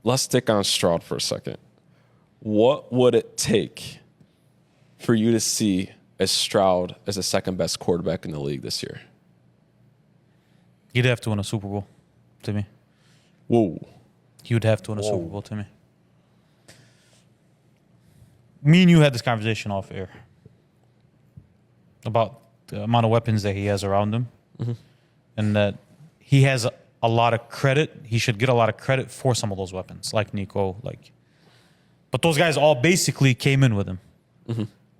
let's stick on Stroud for a second. What would it take for you to see as Stroud as the second best quarterback in the league this year? He'd have to win a Super Bowl, to me. Whoa. He would have to win a Super Bowl, to me. Me and you had this conversation off air about the amount of weapons that he has around him, and that he has a lot of credit. He should get a lot of credit for some of those weapons, like Nico. But those guys all basically came in with him.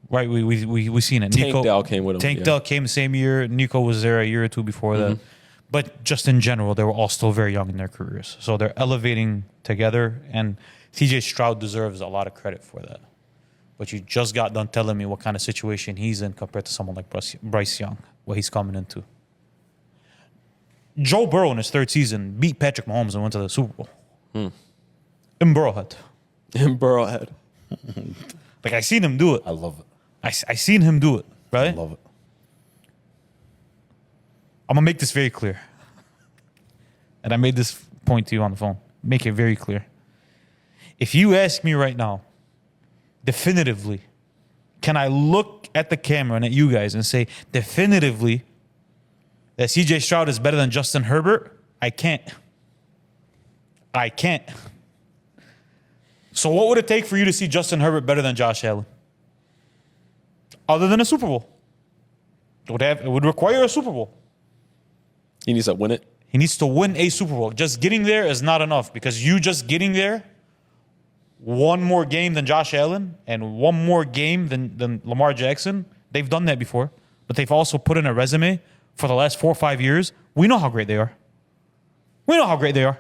Right, we seen it. Tank Dell came with him. Tank Dell came the same year. Nico was there a year or two before that. But just in general, they were all still very young in their careers. So they're elevating together, and CJ Stroud deserves a lot of credit for that. But you just got done telling me what kind of situation he's in compared to someone like Bryce Young, what he's coming into. Joe Burrow in his third season beat Patrick Mahomes and went to the Super Bowl. In Burrowhead. In Burrowhead. Like, I seen him do it. I love it. I seen him do it, right? I love it. I'm going to make this very clear. And I made this point to you on the phone. Make it very clear. If you ask me right now, definitively, can I look at the camera and at you guys and say definitively that CJ Stroud is better than Justin Herbert? I can't. I can't. So what would it take for you to see Justin Herbert better than Josh Allen? Other than a Super Bowl. It would require a Super Bowl. He needs to win it. He needs to win a Super Bowl. Just getting there is not enough, because you just getting there, one more game than Josh Allen and one more game than Lamar Jackson, they've done that before. But they've also put in a resume for the last 4 or 5 years. We know how great they are. We know how great they are.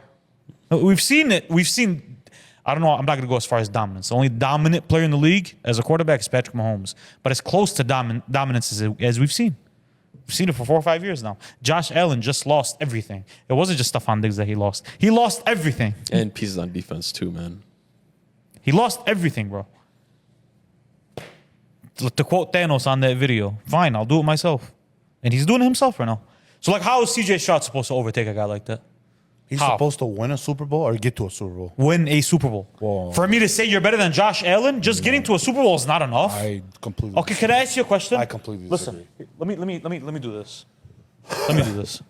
We've seen it. We've seen, I don't know, I'm not going to go as far as dominance. The only dominant player in the league as a quarterback is Patrick Mahomes. But as close to dominance as we've seen. We've seen it for 4 or 5 years now. Josh Allen just lost everything. It wasn't just Stephon Diggs that he lost. He lost everything. And pieces on defense too, man. He lost everything, bro. To quote Thanos on that video, fine, I'll do it myself. And he's doing it himself right now. So, like, how is CJ Stroud supposed to overtake a guy like that? He's supposed to win a Super Bowl or get to a Super Bowl? Win a Super Bowl. Whoa. For me to say you're better than Josh Allen, just getting to a Super Bowl is not enough. I completely Okay, can I ask you a question? I completely disagree. Listen, let me do this. Let me do this.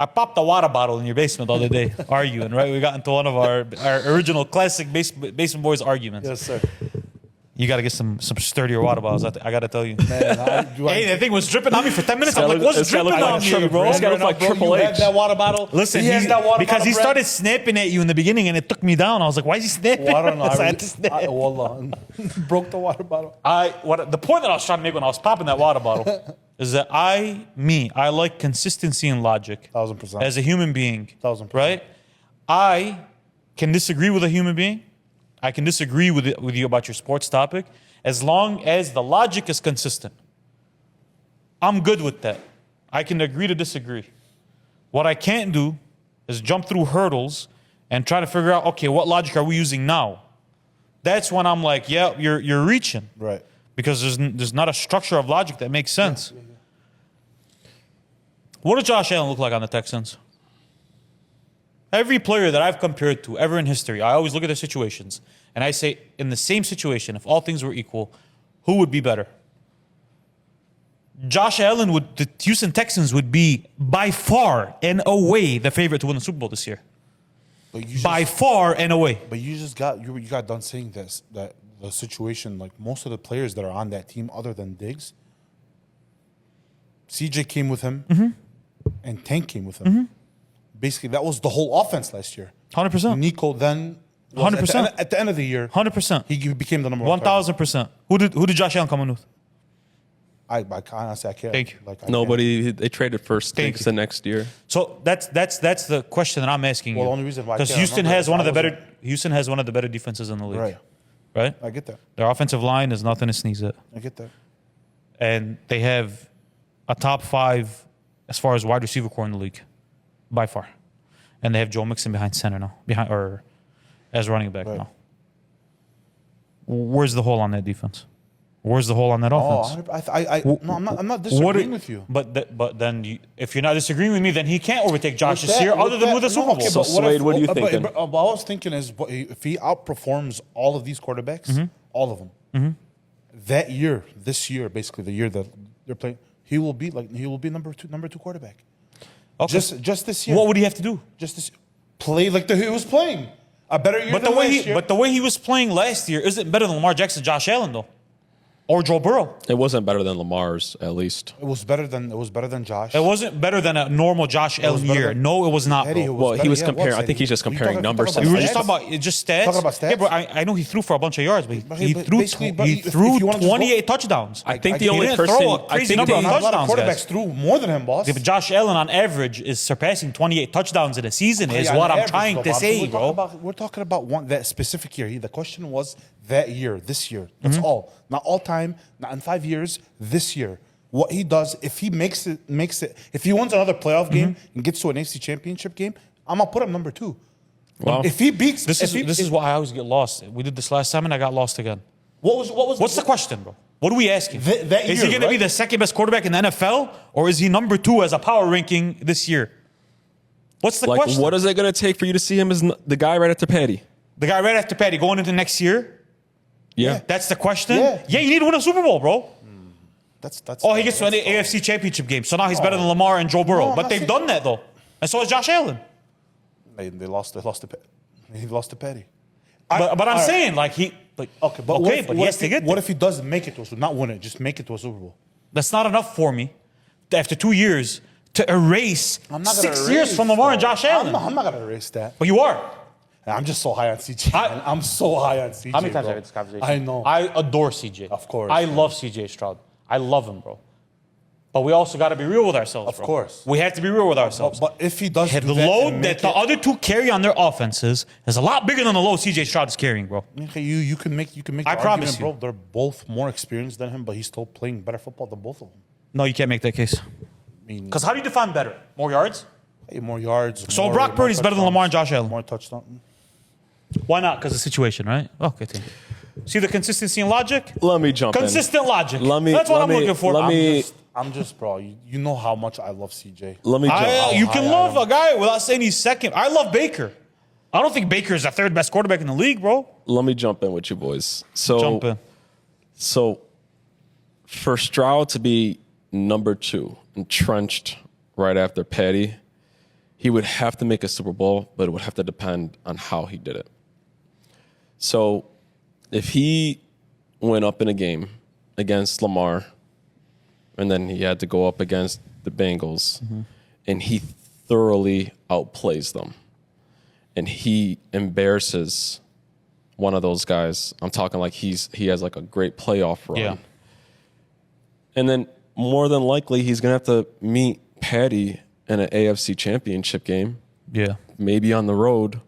I popped a water bottle in your basement the other day, arguing, right? We got into one of our original classic Basement Boyz arguments. Yes, sir. You got to get some sturdier water bottles. I got to tell you. Man, Hey, that thing was dripping on me for 10 minutes. I'm like, what's dripping on me, bro? This guy looks like Triple H. That water bottle. Listen, because he started snapping at you in the beginning, and it took me down. I was like, why is he snapping? Well, I don't know. So I had to snap. Wallah. Broke the water bottle. The point that I was trying to make when I was popping that water bottle is that I like consistency and logic. 1000%. As a human being. 1000%. Right? I can disagree with a human being. I can disagree with you about your sports topic as long as the logic is consistent. I'm good with that. I can agree to disagree. What I can't do is jump through hurdles and try to figure out, okay, what logic are we using now? That's when I'm like, yeah, you're reaching. Right. Because there's not a structure of logic that makes sense. What does Josh Allen look like on the Texans? Every player that I've compared to ever in history, I always look at their situations and I say, in the same situation, if all things were equal, who would be better? Josh Allen the Houston Texans would be by far and away the favorite to win the Super Bowl this year. By far and away. But you got done saying this, that the situation, like most of the players that are on that team other than Diggs, CJ came with him and Tank came with him. Basically, that was the whole offense last year. 100%. Nico then, 100%. At the end of the year, 100%. he became the number one. 1,000%. Who did Josh Allen come in with? I honestly, I can't. Thank you. Nobody. They traded first Thank Diggs you. the next year. So that's the question that I'm asking you. Well, the only reason why I because can't Houston remember has is one of I the better defenses in the league. Right. Right? I get that. Their offensive line is nothing to sneeze at. I get that. And they have a top 5 as far as wide receiver core in the league, by far. And they have Joe Mixon behind center now, as running back Right. now. Where's the hole on that defense? Where's the hole on that offense? No, I'm not disagreeing with you. But then if you're not disagreeing with me, then he can't overtake Josh this year, other than with the Super Bowl. So, Swade, what are you thinking? What I was thinking is, if he outperforms all of these quarterbacks, all of them, that year, this year, basically the year that they're playing, he will be number two quarterback. Okay. Just this year. What would he have to do? Just this play like he was playing a better year than last year. But the way he was playing last year isn't better than Lamar Jackson, Josh Allen though. Or Joe Burrow. It wasn't better than Lamar's, at least. It was better than Josh. It wasn't better than a normal Josh Allen year. No, it was not. Eddie, Bro. Well, he was comparing. I think he's just comparing numbers. We were just talking about just stats. Talking about stats? Yeah, bro. I know he threw for a bunch of yards, but he but threw basically, but if 28 touchdowns. I think the he only didn't person. throw a I crazy think number the, of a lot of touchdowns, quarterbacks guys. threw more than him, boss. Yeah, but Josh Allen on average is surpassing 28 touchdowns in a season. Is Yeah, what on I'm average, trying though, to Bob. say, bro. We're talking about that specific year. The question was that year, this year. That's Mm-hmm. all. Not all time, not in 5 years, this year. What he does, if he makes it, if he wins another playoff Mm-hmm. game and gets to an AFC championship game, I'm going to put him number 2. Wow. If he beats... This is why I always get lost. We did this last time and I got lost again. What's the question, bro? What are we asking? That Is he year, going to be right? the second best quarterback in the NFL, or is he number 2 as a power ranking this year? What's the like, question? what is it going to take for you to see him as the guy right after Patty? The guy right after Patty going into next year? Yeah. That's the question? Yeah. You need to win a Super Bowl, bro. That's Oh, he gets to an AFC championship game, so now he's better than Lamar and Joe Burrow. I'm But not they've saying- done that, though. And so has Josh Allen. They lost to Petty. But I'm saying, like, he... Like, Okay, but he has to get what there. if he does make it to us? Not win it, just make it to a Super Bowl. That's not enough for me, after 2 years, to erase I'm not gonna 6 years erase from Lamar and though. Josh Allen. I'm not going to erase that. But you are. I'm just so high on CJ. man. I'm so high on CJ. How many times bro. have I had this conversation? I know. I adore CJ. Of course. I love CJ Stroud. I love him, bro. But we also got to be real with ourselves. Of bro. course. We have to be real with ourselves. But if he does the do that load and that make the it- other two carry on their offenses is a lot bigger than the load CJ Stroud is carrying, bro. Okay, you can make the I promise argument, you. bro. They're both more experienced than him, but he's still playing better football than both of them. No, you can't make that case. I mean, Because how do you define better? More yards? hey, more yards. So more, Brock Purdy's better than Lamar and Josh Allen. More touchdowns. Why not? Because of the situation, right? Okay, thank you. See the consistency and logic? Let me jump Consistent logic. Let me- That's what let I'm me- looking for. let me- I'm just, bro. You know how much I love CJ. Let me jump. You can high I love am. a guy without saying he's second. I love Baker. I don't think Baker is the third best quarterback in the league, bro. Let me jump in with you boys. So, Jump in. So, for Stroud to be number 2, entrenched right after Patty, he would have to make a Super Bowl, but it would have to depend on how he did it. So, if he went up in a game against Lamar, and then he had to go up against the Bengals, and he thoroughly outplays them, and he embarrasses one of those guys. I'm talking like he has like a great playoff run. Yeah. And then more than likely he's gonna have to meet Patty in an AFC championship game, Yeah. maybe on the road.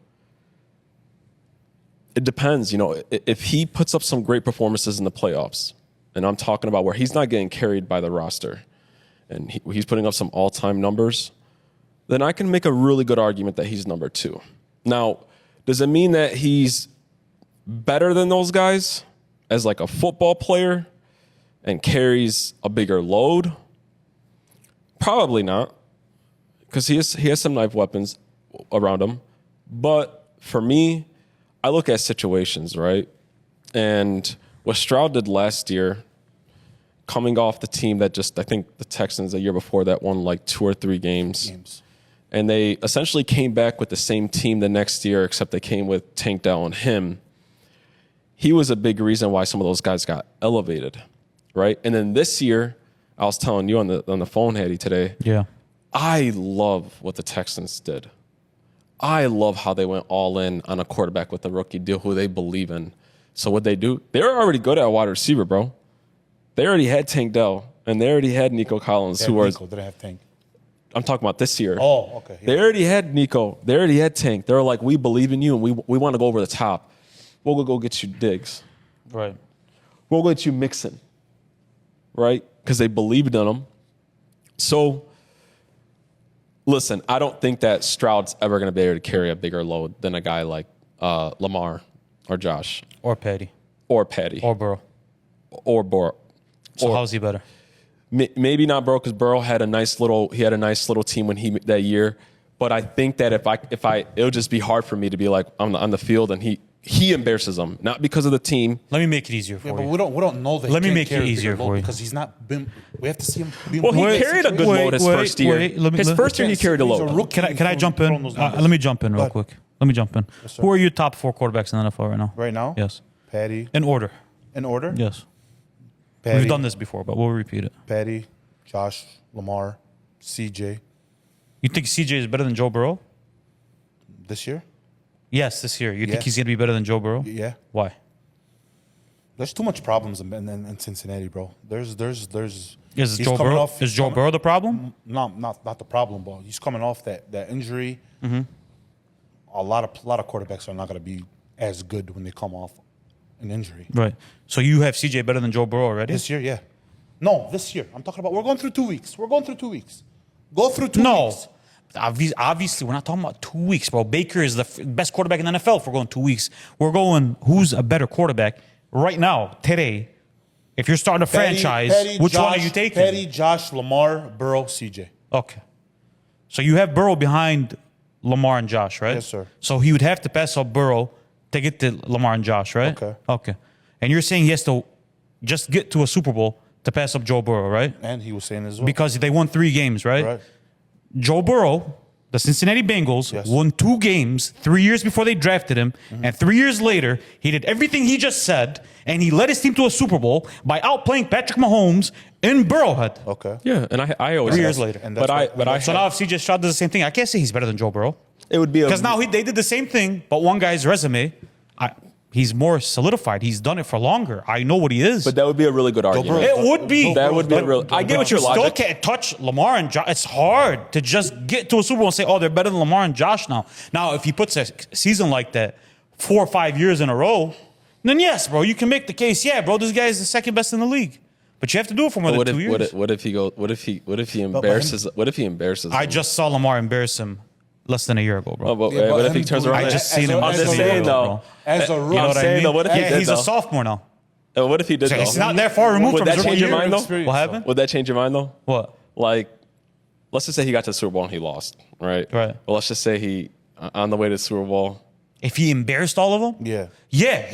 It depends, if he puts up some great performances in the playoffs, and I'm talking about where he's not getting carried by the roster, and he's putting up some all-time numbers, then I can make a really good argument that he's number 2. Now, does it mean that he's better than those guys as like a football player and carries a bigger load? Probably not, because he has some knife weapons around him. But for me, I look at situations, right? And what Stroud did last year, coming off the team that I think the Texans the year before that won like 2 or 3 games. And they essentially came back with the same team the next year, except they came with Tank Dell and him. He was a big reason why some of those guys got elevated, right? And then this year, I was telling you on the phone, Hattie, today, Yeah. I love what the Texans did. I love how they went all in on a quarterback with a rookie deal who they believe in. So what they do, they were already good at wide receiver, bro. They already had Tank Dell, and they already had Nico Collins, who was... Nico, did I have Tank? I'm talking about this year. Oh, okay. They already had Nico. They already had Tank. They were like, we believe in you, and we want to go over the top. We'll go get you Diggs. Right. We'll get you Mixon. Right? Because they believed in him. So, listen, I don't think that Stroud's ever going to be able to carry a bigger load than a guy like Lamar or Josh Or Patty. or Patty Or Burrow. or Burrow. So Or how's he better? maybe not Burrow, because Burrow had a nice little team when that year. But I think that it'll just be hard for me to be like on the field and he embarrasses them, not because of the team. Let me make it easier for Yeah, you. but we don't know that. Let me he can't make it carry a easier bigger load for you. because he's not been. We have to see him. Well, he carried a good load his first year. His first year, he carried a He's a load. rookie. Can I jump in? Throwing those numbers. Let me jump in real ahead. quick. Let me jump in. sir. Who are your top 4 quarterbacks in the NFL right now? Right now, Yes. Patty In order. in order. Yes. Patty, We've done this before, but we'll repeat it. Patty, Josh, Lamar, CJ. You think CJ is better than Joe Burrow? This year, Yes, this year. You think Yes. he's going to be better than Joe Burrow? yeah. Why? There's too much problems in Cincinnati, bro. There's. Is he's Joe coming Burrow? off- Is Joe Burrow the problem? Not the problem, bro. He's coming off that injury. Mm-hmm. A lot of quarterbacks are not going to be as good when they come off an injury. Right. So you have CJ better than Joe Burrow already? This year, yeah. No, this year. I'm talking about. We're going through 2 weeks. Go through 2 No. weeks. Obviously, we're not talking about 2 weeks, bro. Baker is the best quarterback in the NFL if we're going 2 weeks. We're going, who's a better quarterback right now, today? If you're starting a franchise, which one are you taking? Petty, Josh, Lamar, Burrow, CJ. Okay. So you have Burrow behind Lamar and Josh, right? Yes, sir. So he would have to pass up Burrow to get to Lamar and Josh, right? Okay. Okay. And you're saying he has to just get to a Super Bowl to pass up Joe Burrow, right? And he was saying as well. Because they won 3 games, right? Right. Joe Burrow, the Cincinnati Bengals, Yes. won 2 games 3 years before they drafted him. And 3 years later, he did everything he just said, and he led his team to a Super Bowl by outplaying Patrick Mahomes in Burrowhead. Okay. Yeah, and I always 3 years later. And but that's I So now if CJ Stroud does the same thing, I can't say he's better than Joe Burrow. it would be Because now they did the same thing, but one guy's resume, he's more solidified. He's done it for longer. I know what he is. but that would be a really good argument. Burrow- It would be. That would be a real. I get what your you still logic. can't touch Lamar and Josh. It's hard to just get to a Super Bowl and say, oh, they're better than Lamar and Josh now. Now, if he puts a season like that 4 or 5 years in a row, then yes, bro, you can make the case. Yeah, bro, this guy is the second best in the league. But you have to do it for more than What 2 years. what if he goes? What if he embarrasses? What if he embarrasses? I them? just saw Lamar embarrass him less than a year ago, bro. Oh, but, Yeah, but what if he him turns doing around? I that just as seen a- him as less a than a year saying, ago, though. bro. As a You know rookie. what I saying, mean? though, what if he Yeah, did, he's a though? sophomore now. What if he did? So though? he's not that far removed Would from that his change your rookie mind year. though? Experience, What though. happened? Would that change your mind though? What? Like, let's just say he got to the Super Bowl and he lost, right? Right. Well, let's just say he on the way to the Super Bowl. If he embarrassed all of them? Yeah. Yeah,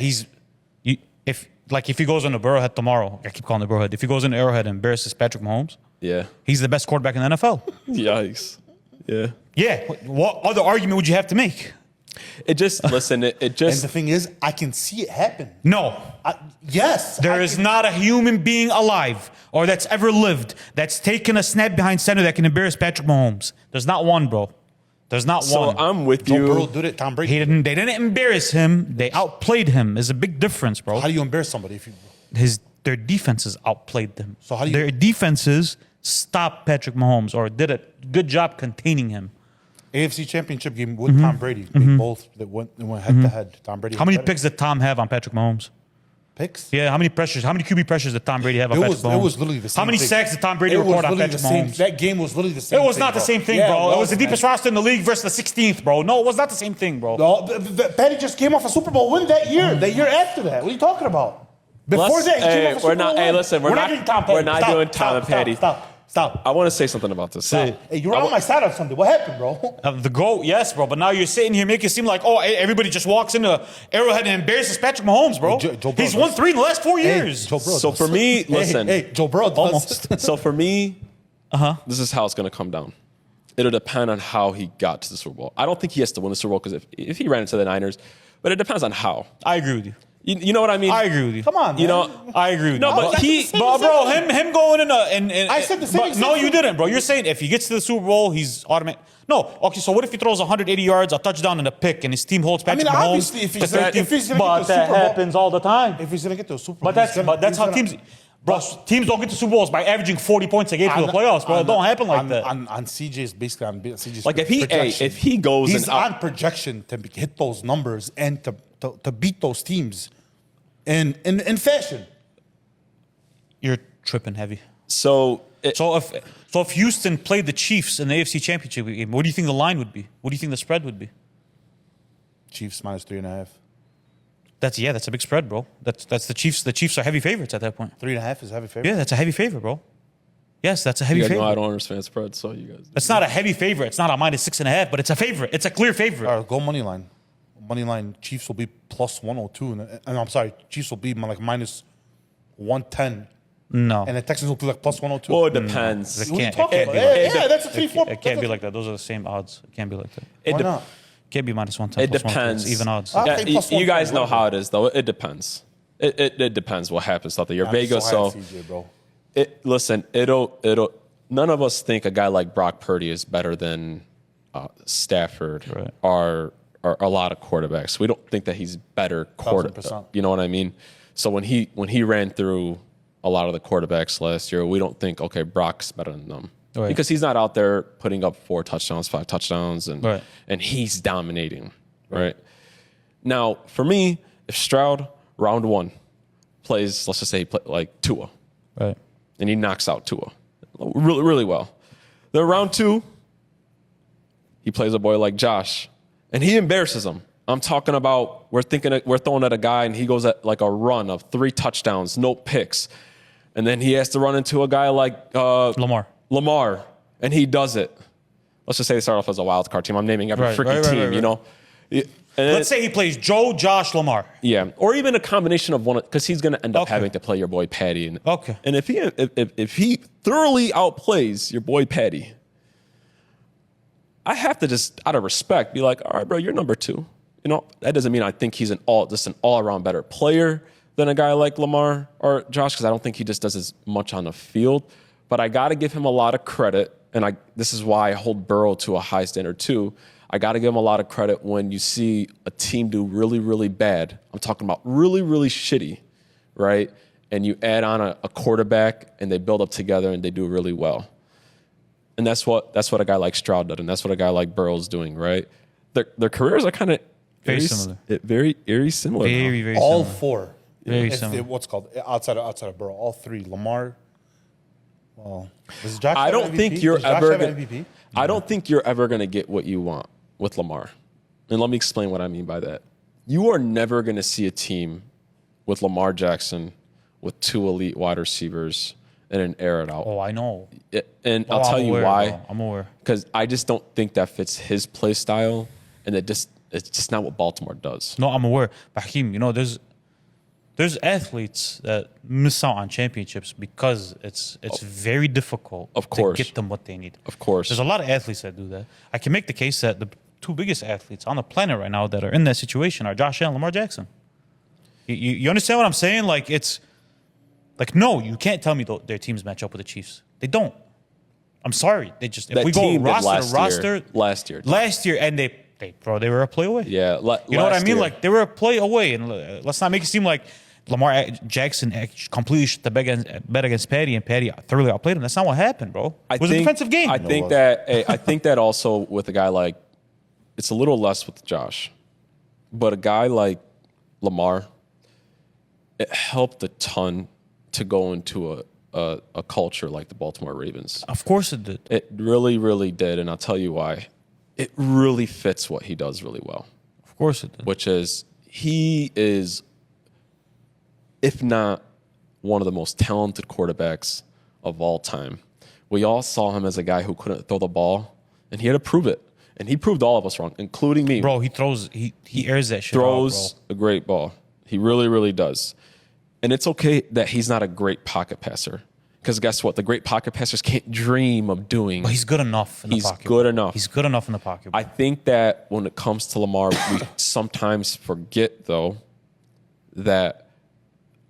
if he goes into Burrowhead tomorrow, I keep calling it Burrowhead. If he goes into Arrowhead and embarrasses Patrick Mahomes, Yeah. he's the best quarterback in the NFL. Yikes. Yeah. Yeah. What other argument would you have to make? It just listen. It And just the thing is, I can see it happen. No. Yes. There I is can- not a human being alive or that's ever lived that's taken a snap behind center that can embarrass Patrick Mahomes. There's not one, bro. There's not so one. I'm with Joe Burrow you. did it. Tom Brady. They didn't embarrass him. They outplayed him. There's a big difference, bro. How do you embarrass somebody if you? Their defenses outplayed them. So how do you- Their defenses stopped Patrick Mahomes or did a good job containing him. AFC Championship game with Tom Brady. They went head to head. Tom Brady. How many had better picks did Tom have on Patrick Mahomes? picks? Yeah, how many QB pressures did Tom Brady have on It Patrick was, Mahomes? it was literally the same How many thing. sacks did Tom Brady It was record on literally Patrick the same- Mahomes? That game was literally the same It was thing, not the bro. same thing, Yeah, bro. It was the man. deepest roster in the league versus the 16th, bro. No, it was not the same thing, bro. No, Petty just came off a Super Bowl win that year. The year after that. What are you talking about? Before Let's- that, he came hey, off a we're Super not- Bowl hey, win. listen, we're not- doing Tom Petty. we're not doing Tom and Petty. Stop. I want to say something about this. Hey, you were on my side on Sunday. What happened, bro? The GOAT, yes, bro. But now you're sitting here making it seem like, everybody just walks into Arrowhead and embarrasses Patrick Mahomes, bro. Joe Burrow He's won does. 3 in the last 4 years. Joe Burrow So does. for me, listen. Hey, Joe Burrow does. Almost. So for me, this is how it's going to come down. It'll depend on how he got to the Super Bowl. I don't think he has to win the Super Bowl because if he ran into the Niners, but it depends on how. I agree with you. You know what I mean? I agree with you. Come on, You man. know, I agree with No, you. but he- but bro, him going in I said the same but exact no, you thing. didn't, bro. You're saying if he gets to the Super Bowl, he's automatic. No, okay. So what if he throws 180 yards, a touchdown, and a pick, and his team holds Patrick mean, Mahomes? obviously, if he's to gonna- 13? if he's gonna get but to the that Super Bowl- happens all the time. If he's going to get to a Super Bowl, But that's he's gonna- he's how gonna- teams. Bro, teams don't get to Super Bowls by averaging 40 points a game to the playoffs, bro. It don't happen like that. On CJ's, basically on CJ's like if projection. he goes he's and on projection to hit those numbers and to beat those teams in fashion. You're tripping heavy. so So if Houston played the Chiefs in the AFC Championship game, what do you think the line would be? What do you think the spread would be? Chiefs -3.5. That's a big spread, bro. That's the Chiefs. The Chiefs are heavy favorites at that point. 3.5 is a heavy favorite. Yeah, that's a heavy favorite, bro. Yes, that's a heavy You guys know I favorite. don't understand spreads, so you guys. It's not a heavy favorite. It's not a -6.5, but it's a favorite. It's a clear favorite. All right, go money line. Money line. Chiefs will be plus 102, and I'm sorry, Chiefs will be like minus 110, No, and the Texans will be like plus 102. Well, it depends. It What are you can't- talking it about? can't be Yeah, like that's a 3-4. it can't be like that. Those are the same odds. It can't be like that. It Why de- not? Can't be -110. It plus 120. depends. It's even odds. I Yeah, think plus you guys 120, know how whatever. it is, though. It depends. It depends what happens throughout the year. Vegas, so high so on CJ, bro. listen, it'll. None of us think a guy like Brock Purdy is better than Stafford Right. or a lot of quarterbacks. We don't think that he's better quarterback. 1000%. You know what I mean? So when he ran through a lot of the quarterbacks last year, we don't think, okay, Brock's better than them. Right. Because he's not out there putting up 4 touchdowns, 5 touchdowns, and Right. he's dominating. Right. Now, for me, if Stroud round 1 plays, let's just say he play like Tua, Right. and he knocks out Tua really, really well. Then round 2, he plays a boy like Josh, and he embarrasses him. I'm talking about we're throwing at a guy, and he goes at like a run of 3 touchdowns, no picks, and then he has to run into a guy like Lamar, and he does it. Let's just say they start off as a wild card team. I'm naming every Right, freaking right, team, right. you know. And Let's say he plays Joe, Josh, Lamar. yeah, or even a combination of one, because he's going to end up Okay. having to play your boy Patty. And, Okay. and if he thoroughly outplays your boy Patty, I have to just out of respect be like, all right, bro, you're number 2. You know, that doesn't mean I think he's an all around better player than a guy like Lamar or Josh, because I don't think he just does as much on the field. But I got to give him a lot of credit, and this is why I hold Burrow to a high standard too. I got to give him a lot of credit when you see a team do really, really bad. I'm talking about really, really shitty, right? And you add on a quarterback, and they build up together, and they do really well. And that's what a guy like Stroud did, and that's what a guy like Burrow's doing, right? Their careers are kind of Very similar. Very similar. now. Very, very All similar. 4. Very If similar. what's called outside of Burrow, all 3. Lamar. Well, does Josh I have don't MVP? think you're Does Josh ever have gonna, MVP? I don't think you're ever going to get what you want with Lamar. And let me explain what I mean by that. You are never going to see a team with Lamar Jackson with 2 elite wide receivers and an air it out. Oh, I know. And Oh, I'll tell I'm you aware, why. bro. I'm aware. Because I just don't think that fits his play style, and it's just not what Baltimore does. No, I'm aware. But Hakeem, you know, there's athletes that miss out on championships because it's very difficult Of course. to get them what they need. Of course. There's a lot of athletes that do that. I can make the case that the 2 biggest athletes on the planet right now that are in that situation are Josh Allen and Lamar Jackson. You understand what I'm saying? Like, it's like, no, you can't tell me their teams match up with the Chiefs. They don't. I'm sorry. They just, if That we go team did roster to roster, last year. and they were a play away. Yeah. You know what I last mean? year. Like, they were a play away, and let's not make it seem like Lamar Jackson completely shit the bet against Patty, and Patty thoroughly outplayed him. That's not what happened, bro. It was a defensive game. I think that also with a guy like, it's a little less with Josh, but a guy like Lamar, it helped a ton to go into a culture like the Baltimore Ravens. Of course it did. It really, really did, and I'll tell you why. It really fits what he does really well, Of course it did. which is he is, if not one of the most talented quarterbacks of all time. We all saw him as a guy who couldn't throw the ball, and he had to prove it. And he proved all of us wrong, including me. Bro, he airs that shit Throws out, a great ball. He really, really does. And it's okay that he's not a great pocket passer. Because guess what? The great pocket passers can't dream of doing. bro. But he's good enough in the He's pocket. good bro. enough. He's good enough in the pocket. Bro. I think that when it comes to Lamar, we sometimes forget, though, that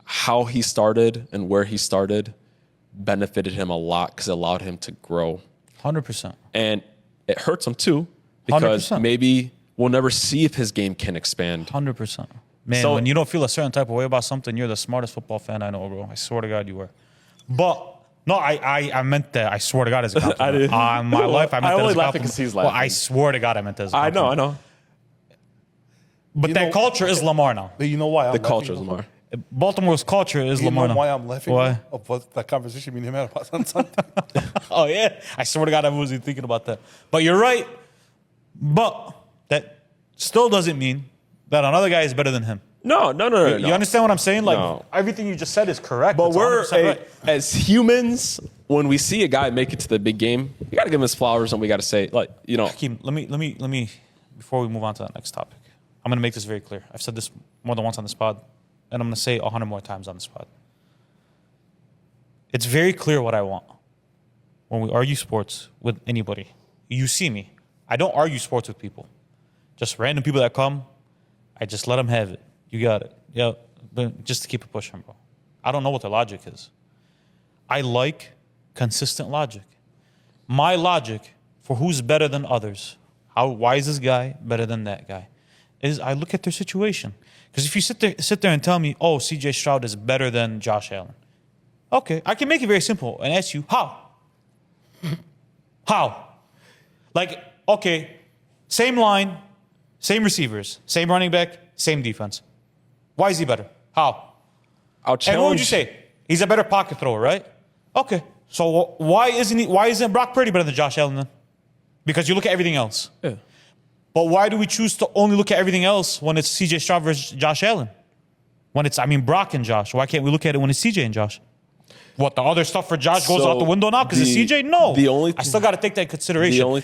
how he started and where he started benefited him a lot because it allowed him to grow. 100%. And it hurts him, too, because 100%. maybe we'll never see if his game can expand. 100%. Man, So- when you don't feel a certain type of way about something, you're the smartest football fan I know, bro. I swear to God you were. But, no, I meant that. I swear to God as a compliment. I did. On my life, I meant that only as a laugh compliment. because he's Well, I laughing. swear to God I meant that as a I compliment. know. But You that know- culture is Lamar now. But you know why? The culture is Lamar. Baltimore's culture is You Lamar know now. why I'm laughing? Why? Of what that conversation me and him had about on Sunday. Oh, yeah. I swear to God I wasn't thinking about that. But you're right. But that still doesn't mean that another guy is better than him. No. You understand what I'm saying? Like No. everything you just said is correct. But It's we're 100% right. as humans, when we see a guy make it to the big game, we got to give him his flowers, and we got to say, like, you know, Hakeem, let me. Before we move on to the next topic, I'm going to make this very clear. I've said this more than once on this pod, and I'm going to say 100 more times on this pod. It's very clear what I want when we argue sports with anybody. You see me. I don't argue sports with people. Just random people that come, I just let them have it. You got it. Yeah, but just to keep it pushing, bro. I don't know what the logic is. I like consistent logic. My logic for who's better than others, why is this guy better than that guy, is I look at their situation. Because if you sit there and tell me, oh, CJ Stroud is better than Josh Allen, okay, I can make it very simple and ask you, how? How? Like, okay, same line, same receivers, same running back, same defense. Why is he better? How? I'll And what would you challenge. say? He's a better pocket thrower, right? Okay. So why isn't Brock Purdy better than Josh Allen then? Because you look at everything else. Yeah. But why do we choose to only look at everything else when it's CJ Stroud versus Josh Allen? When it's, Brock and Josh. Why can't we look at it when it's CJ and Josh? What, the other stuff for Josh goes So out the window now because it's the- CJ? No. the only I still got to take that in consideration. The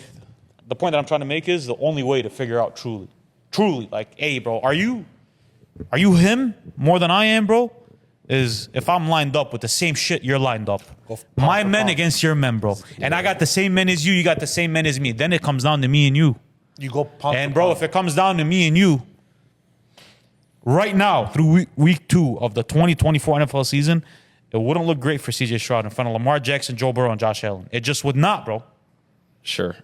The point that I'm trying to make is the only way to figure out truly, like, hey, bro, are you him more than I am, bro? Is if I'm lined up with the same shit you're lined up. My for men pound. against your men, bro. And I got the same men as you got the same men as me. Then it comes down to me and you. You go pound And for bro, pound. if it comes down to me and you, right now, through week 2 of the 2024 NFL season, it wouldn't look great for CJ Stroud in front of Lamar Jackson, Joe Burrow, and Josh Allen. It just would not, bro. Sure.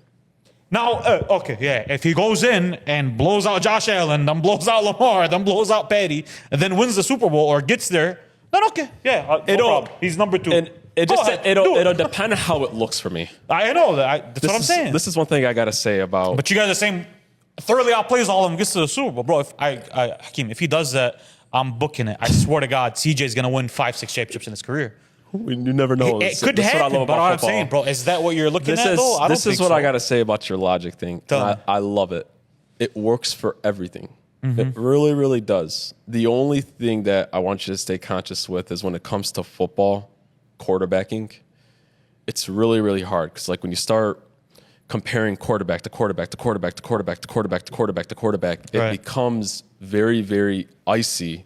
Now, okay, yeah, if he goes in and blows out Josh Allen, then blows out Lamar, then blows out Patty, and then wins the Super Bowl or gets there, then okay, yeah, no problem. He's number 2. And it Go just ahead, do it'll it. depend on how it looks for me. I know that. That's what I'm saying. This is one thing I gotta say about. But you guys are saying thoroughly outplays all of them, gets to the Super Bowl, bro. If Hakeem, if he does that, I'm booking it. I swear to God, CJ's gonna win 5-6 championships in his career. You never know. It could That's what I happen, love but about what I'm football. saying, bro, is that what you're looking This at? is Though I don't this is think what so. I gotta say about your logic thing. Tell And me. I love it. It works for everything. Mm-hmm. It really, really does. The only thing that I want you to stay conscious with is when it comes to football, quarterbacking, it's really, really hard. Because like when you start comparing quarterback to quarterback to quarterback to quarterback to quarterback to quarterback to quarterback, it Right. becomes very, very icy.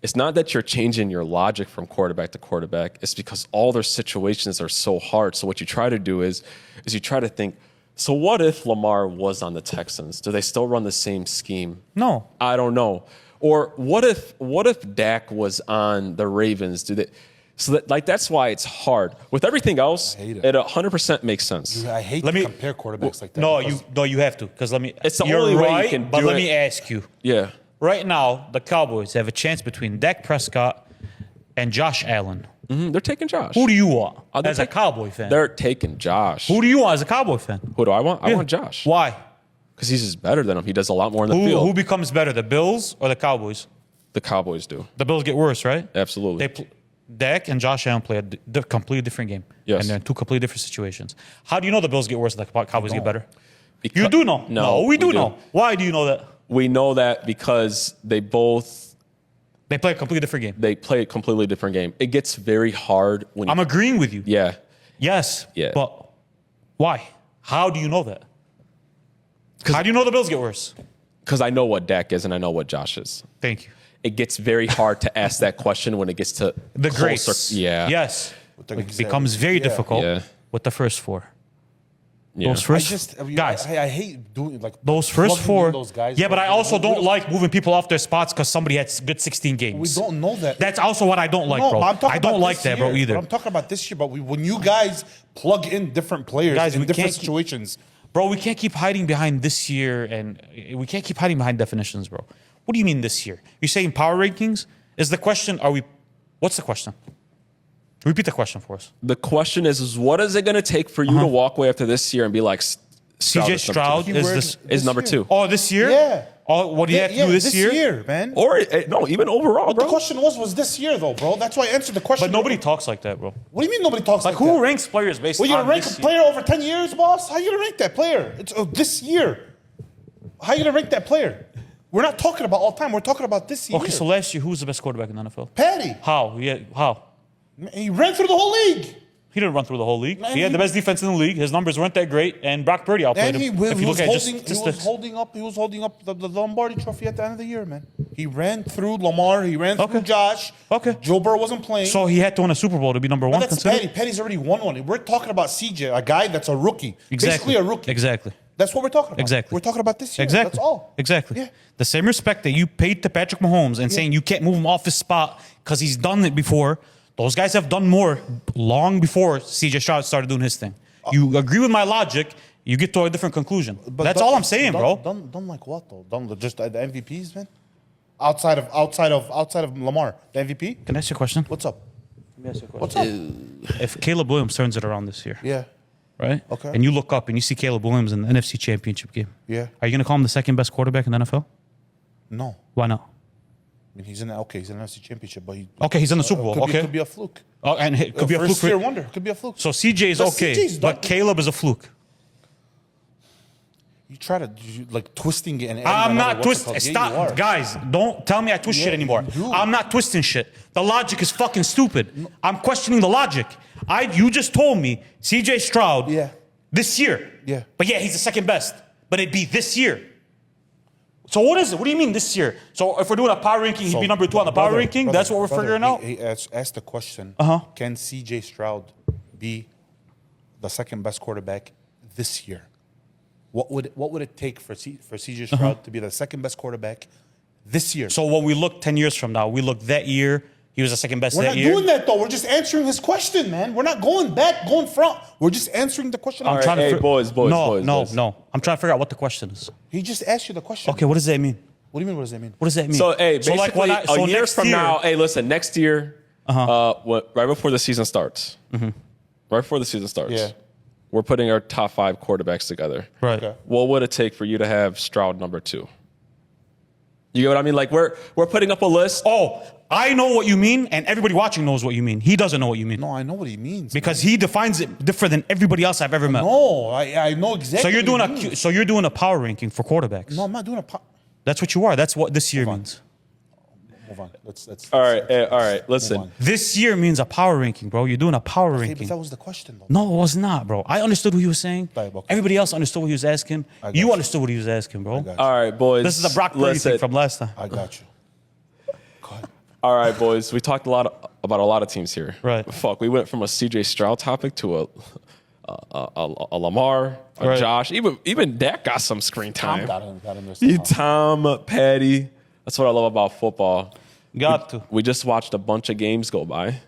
It's not that you're changing your logic from quarterback to quarterback. It's because all their situations are so hard. So what you try to do is you try to think, so what if Lamar was on the Texans? Do they still run the same scheme? No. I don't know. Or what if Dak was on the Ravens? Do they? So that, like, that's why it's hard. With everything else, hate it. it 100% makes sense. I hate Let to me- compare quarterbacks like that. No, because you have to. Because let me. It's the you're only way you right, can but do let it. me ask you. Yeah. Right now, the Cowboys have a chance between Dak Prescott and Josh Allen. They're taking Josh. Who do you want They're as a taking- Cowboy fan? They're taking Josh. Who do you want as a Cowboy fan? Who do I want? I Yeah. want Josh. Why? Because he's just better than him. He does a lot more in the field. Who becomes better, the Bills or the Cowboys? The Cowboys do. The Bills get worse, right? Absolutely. Dak and Josh Allen play a completely different game. Yes. And they're in 2 completely different situations. How do you know the Bills get worse and the Cowboys get better? Because- You do know. No, we do know. Why do you know that? We know that because they play They play a completely different game. a completely different game. It gets very hard when you, I'm agreeing with you. yeah. Yes. Yeah. But why? How do you know that? How do you know the Bills get worse? Because I know what Dak is and I know what Josh is. Thank you. It gets very hard to ask that question when it gets to The closer. grace. Yeah. Yes. they're It gonna say. becomes very Yeah. difficult Yeah. with the first 4. Yeah. Those first guys, guys. I hate doing like Those first plugging in 4. Those guys, yeah, but bro. I also We don't like moving people off their spots because somebody had good 16 games. We don't know that. That's also what I don't like, No, bro. but I'm talking I don't about like this that, bro, year. either. But I'm talking about this year. But when you guys plug in different players Guys, in we different can't keep- situations, Bro, we can't keep hiding behind this year, and we can't keep hiding behind definitions, bro. What do you mean this year? You're saying power rankings? Is the question, what's the question? Repeat the question for us. The question is what is it going to take for you to walk away after this year and be like, CJ Stroud is is Keyword this. is number year. 2. Oh, this year? Yeah. Oh, what do you have to do this year? man. Or no, even overall, But bro. the question was this year though, bro? That's why I answered the question. But nobody talks like that, bro. What do you mean nobody talks like Who that? ranks players based Well, you on gonna rank this a year? player over 10 years, boss? How you gonna rank that player? It's this year. How you gonna rank that player? We're not talking about all time. We're talking about this year. Okay, so last year, who was the best quarterback in the NFL? Patty. How? Yeah, how? He ran through the whole league. He didn't run through the whole league. Man, He had the best defense in the league. His numbers weren't that great, and Brock Purdy outplayed And him. he If you was look at just holding statistics. he was holding up the Lombardi trophy at the end of the year, man. He ran through Lamar. He ran through Okay. Josh. Okay. Joe Burrow wasn't playing. So he had to win a Super Bowl to be number but one. that's Considered? Petty. Petty's already won one. We're talking about CJ, a guy that's a rookie. Exactly. Basically a rookie. Exactly. That's what we're talking about. Exactly. We're talking about this year. Exactly. That's all. Exactly. Yeah. The same respect that you paid to Patrick Mahomes and saying you can't move him off his spot because he's done it before. Those guys have done more long before CJ Stroud started doing his thing. You agree with my logic, you get to a different conclusion. That's all I'm saying, bro. Done like what though? Done just the MVPs, man. Outside of Lamar, the MVP. Can I ask you a question? What's up? Let me ask you a What's question. up? If Caleb Williams turns it around this year, Yeah. right? Okay. And you look up and you see Caleb Williams in the NFC Championship game, Yeah. are you going to call him the second best quarterback in the NFL? No. Why not? I mean, he's in the NFC Championship, but he. Okay, he's in the Super Bowl. Could Okay. be a fluke. Oh, and it could be a fluke First for year wonder. Could be a fluke. So CJ is But okay, CJ's but done- Caleb is a fluke. You try to like twisting it and adding I'm another not what's it called? twisting. Yeah, you Stop, are. guys. Don't tell me I twist shit Yeah, anymore. you do. I'm not twisting shit. The logic is fucking stupid. I'm questioning the logic. You just told me CJ Stroud Yeah. this year. Yeah. But yeah, he's the second best. But it'd be this year. So what is it? What do you mean this year? So if we're doing a power ranking, he'd be number 2 on the power ranking? That's what we're figuring out? He asked the question, Uh-huh. can CJ Stroud be the second best quarterback this year? What would it take for CJ Stroud to be the second best quarterback this year? So when we look 10 years from now, we look that year, he was the second best We're that not year. doing that though. We're just answering his question, man. We're not going back, going front. We're just answering the question. All right, Trying to hey, fi- boys. No, boys. I'm trying to figure out what the question is. He just asked you the question. Okay, what does that mean? What do you mean? What does that mean? What does that mean? So, hey, basically, when a year next from year- now, hey, listen, next year, right before the season starts, right before the season starts, Yeah. we're putting our top 5 quarterbacks together. Right. Okay. What would it take for you to have Stroud number 2? You get what I mean? Like we're putting up a list. Oh, I know what you mean, and everybody watching knows what you mean. He doesn't know what you mean. No, I know what he means. Because he defines it different than everybody else I've ever met. No, I know exactly. So you're doing what he means. so you're doing a power ranking for quarterbacks. No, I'm not doing That's what you are. That's what this year Hold on. means. Move on. Let's All right, all right. move Listen, on. This year means a power ranking, bro. You're doing a power Okay, but ranking. that was the question, though. No, it was not, bro. I understood what he was saying. Right, okay. Everybody else understood what he was asking. got You you. understood what he was asking, bro. got you. all right, boys. This is the Brock Purdy listen, thing from last time. I got you. Go ahead. All right, boys. We talked about a lot of teams here. Right. Fuck, we went from a CJ Stroud topic to a Lamar, a Right. Josh. Even Dak got some screen Tom time. got him there. You somehow. Tom, Patty. That's what I love about football. Got to. We just watched a bunch of games go by.